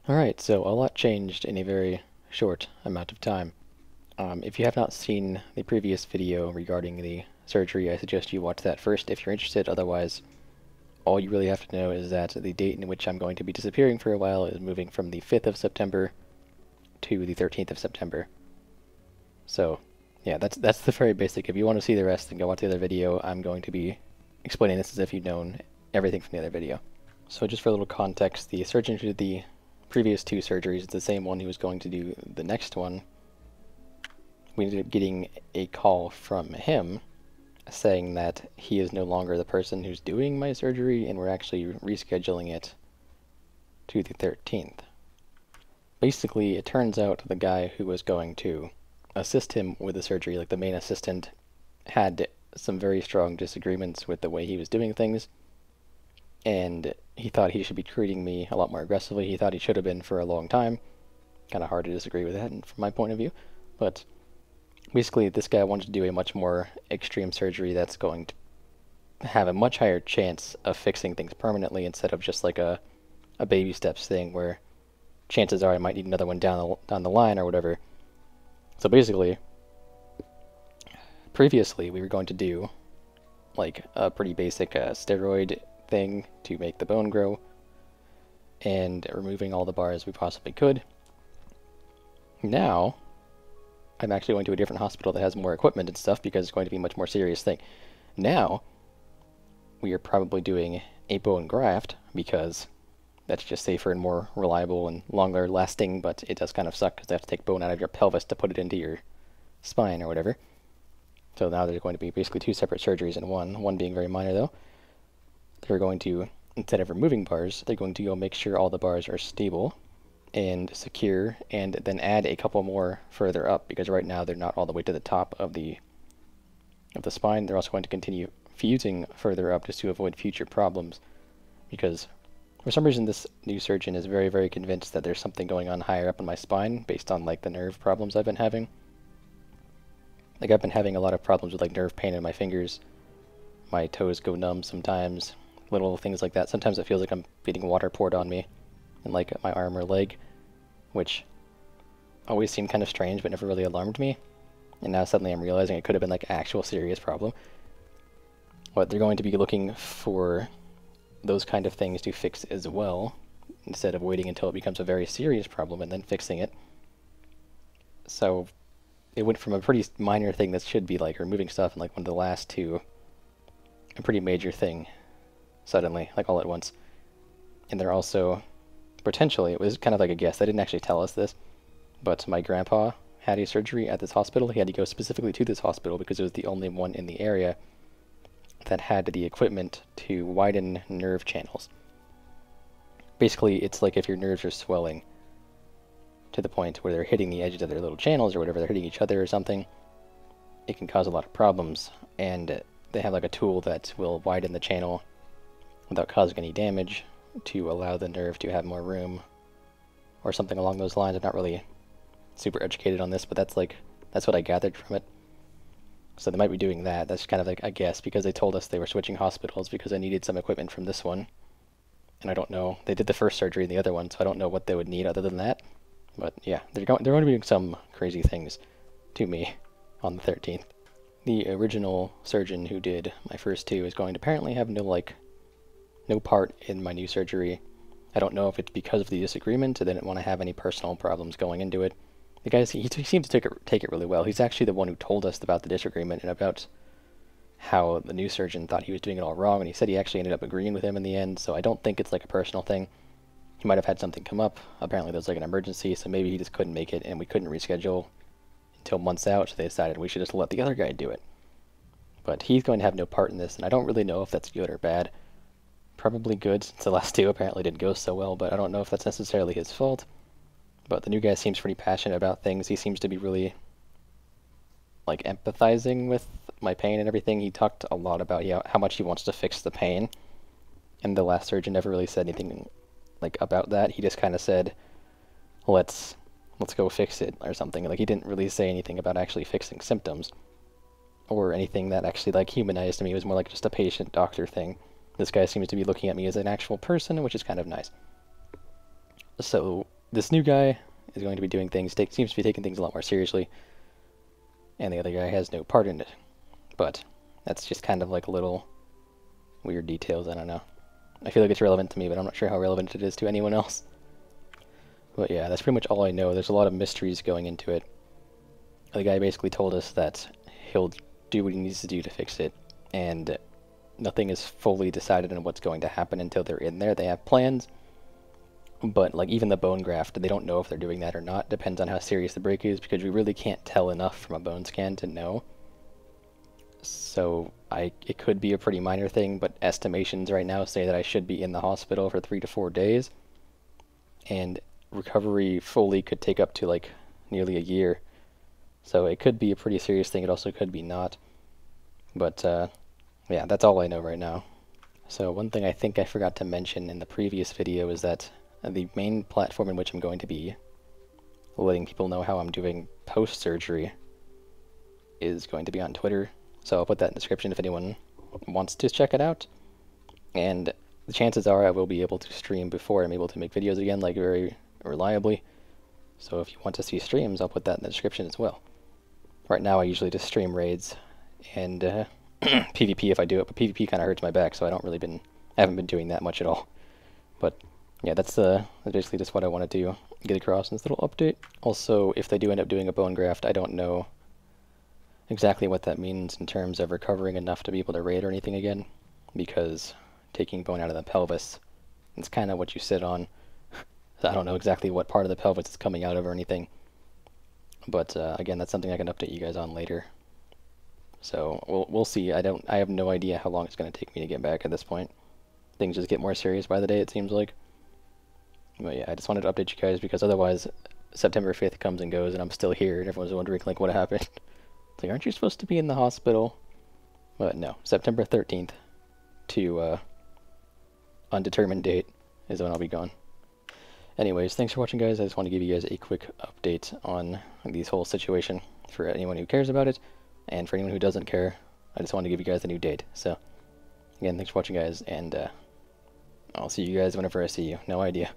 Alright, so a lot changed in a very short amount of time. If you have not seen the previous video regarding the surgery, I suggest you watch that first if you're interested. Otherwise, all you really have to know is that the date in which I'm going to be disappearing for a while is moving from the 5th of September to the 13th of September. So, yeah, that's the very basic. If you want to see the rest, then go watch the other video. I'm going to be explaining this as if you've known everything from the other video. So just for a little context, the surgeon who did the previous two surgeries is the same one who was going to do the next one. We ended up getting a call from him saying that he is no longer the person who's doing my surgery, and we're actually rescheduling it to the 13th. Basically, it turns out the guy who was going to assist him with the surgery, like the main assistant, had some very strong disagreements with the way he was doing things, and he thought he should be treating me a lot more aggressively. He thought he should have been for a long time. Kind of hard to disagree with that from my point of view, but basically this guy wanted to do a much more extreme surgery that's going to have a much higher chance of fixing things permanently instead of just like a baby steps thing where chances are I might need another one down the line or whatever. So basically, previously we were going to do like a pretty basic steroid thing to make the bone grow and removing all the bars we possibly could. Now, I'm actually going to a different hospital that has more equipment and stuff because it's going to be a much more serious thing. Now, we are probably doing a bone graft because that's just safer and more reliable and longer lasting, but it does kind of suck because they have to take bone out of your pelvis to put it into your spine or whatever. So now there's going to be basically two separate surgeries in one being very minor though. They're going to, instead of removing bars, they're going to go make sure all the bars are stable and secure, and then add a couple more further up, because right now they're not all the way to the top of the spine. They're also going to continue fusing further up just to avoid future problems, because for some reason this new surgeon is very, very convinced that there's something going on higher up in my spine based on like the nerve problems I've been having. Like I've been having a lot of problems with like nerve pain in my fingers. My toes go numb sometimes, little things like that. Sometimes it feels like I'm getting water poured on me in like my arm or leg, which always seemed kind of strange but never really alarmed me. And now suddenly I'm realizing it could have been like an actual serious problem. But they're going to be looking for those kind of things to fix as well, instead of waiting until it becomes a very serious problem and then fixing it. So it went from a pretty minor thing that should be like removing stuff and like one of the last to a pretty major thing suddenly, like all at once. And they're also potentially, it was kind of like a guess, they didn't actually tell us this, but my grandpa had a surgery at this hospital. He had to go specifically to this hospital because it was the only one in the area that had the equipment to widen nerve channels. Basically, it's like if your nerves are swelling to the point where they're hitting the edges of their little channels or whatever, they're hitting each other or something, it can cause a lot of problems, and they have like a tool that will widen the channel without causing any damage to allow the nerve to have more room or something along those lines. I'm not really super educated on this, but that's what I gathered from it. So they might be doing that. That's kind of like a guess, because they told us they were switching hospitals because I needed some equipment from this one. And I don't know. They did the first surgery in the other one, so I don't know what they would need other than that. But yeah, they're going to be doing some crazy things to me on the 13th. The original surgeon who did my first two is going to apparently have no part in my new surgery. I don't know if it's because of the disagreement, or they didn't want to have any personal problems going into it. The guy, he seemed to take it really well. He's actually the one who told us about the disagreement and about how the new surgeon thought he was doing it all wrong, and he said he actually ended up agreeing with him in the end, so I don't think it's like a personal thing. He might have had something come up. Apparently there was like an emergency, so maybe he just couldn't make it, and we couldn't reschedule until months out, so they decided we should just let the other guy do it. But he's going to have no part in this, and I don't really know if that's good or bad. Probably good, since the last two apparently didn't go so well, but I don't know if that's necessarily his fault. But the new guy seems pretty passionate about things. He seems to be really like empathizing with my pain and everything. He talked a lot about how much he wants to fix the pain, and the last surgeon never really said anything like about that. He just kind of said, let's go fix it or something. Like he didn't really say anything about actually fixing symptoms or anything that actually like humanized me. It was more like just a patient doctor thing. This guy seems to be looking at me as an actual person, which is kind of nice. So this new guy is going to be doing things, seems to be taking things a lot more seriously, and the other guy has no part in it. But that's just kind of like little weird details, I don't know. I feel like it's relevant to me, but I'm not sure how relevant it is to anyone else. But yeah, that's pretty much all I know. There's a lot of mysteries going into it. The guy basically told us that he'll do what he needs to do to fix it, and nothing is fully decided on what's going to happen until they're in there. They have plans, but like even the bone graft, they don't know if they're doing that or not. Depends on how serious the break is, because we really can't tell enough from a bone scan to know. So it could be a pretty minor thing, but estimations right now say that I should be in the hospital for 3 to 4 days, and recovery fully could take up to like nearly a year. So it could be a pretty serious thing. It also could be not. But yeah, that's all I know right now. So one thing I think I forgot to mention in the previous video is that the main platform in which I'm going to be letting people know how I'm doing post-surgery is going to be on Twitter. So I'll put that in the description if anyone wants to check it out. And the chances are I will be able to stream before I'm able to make videos again, like very reliably. So if you want to see streams, I'll put that in the description as well. Right now I usually just stream raids and PvP if I do it, but PvP kind of hurts my back, so I haven't been doing that much at all. But yeah, that's basically just what I want to do, get across in this little update. Also, if they do end up doing a bone graft, I don't know exactly what that means in terms of recovering enough to be able to raid or anything again, because taking bone out of the pelvis, it's kind of what you sit on. So I don't know exactly what part of the pelvis is coming out of or anything. But again, that's something I can update you guys on later. So we'll see. I have no idea how long it's going to take me to get back at this point. Things just get more serious by the day, it seems like. But yeah, I just wanted to update you guys because otherwise September 5th comes and goes and I'm still here and everyone's wondering like what happened. It's like, aren't you supposed to be in the hospital? But no, September 13th to undetermined date is when I'll be gone. Anyways, thanks for watching, guys. I just want to give you guys a quick update on this whole situation for anyone who cares about it, and for anyone who doesn't care, I just want to give you guys a new date. So, again, thanks for watching, guys, and I'll see you guys whenever I see you. No idea.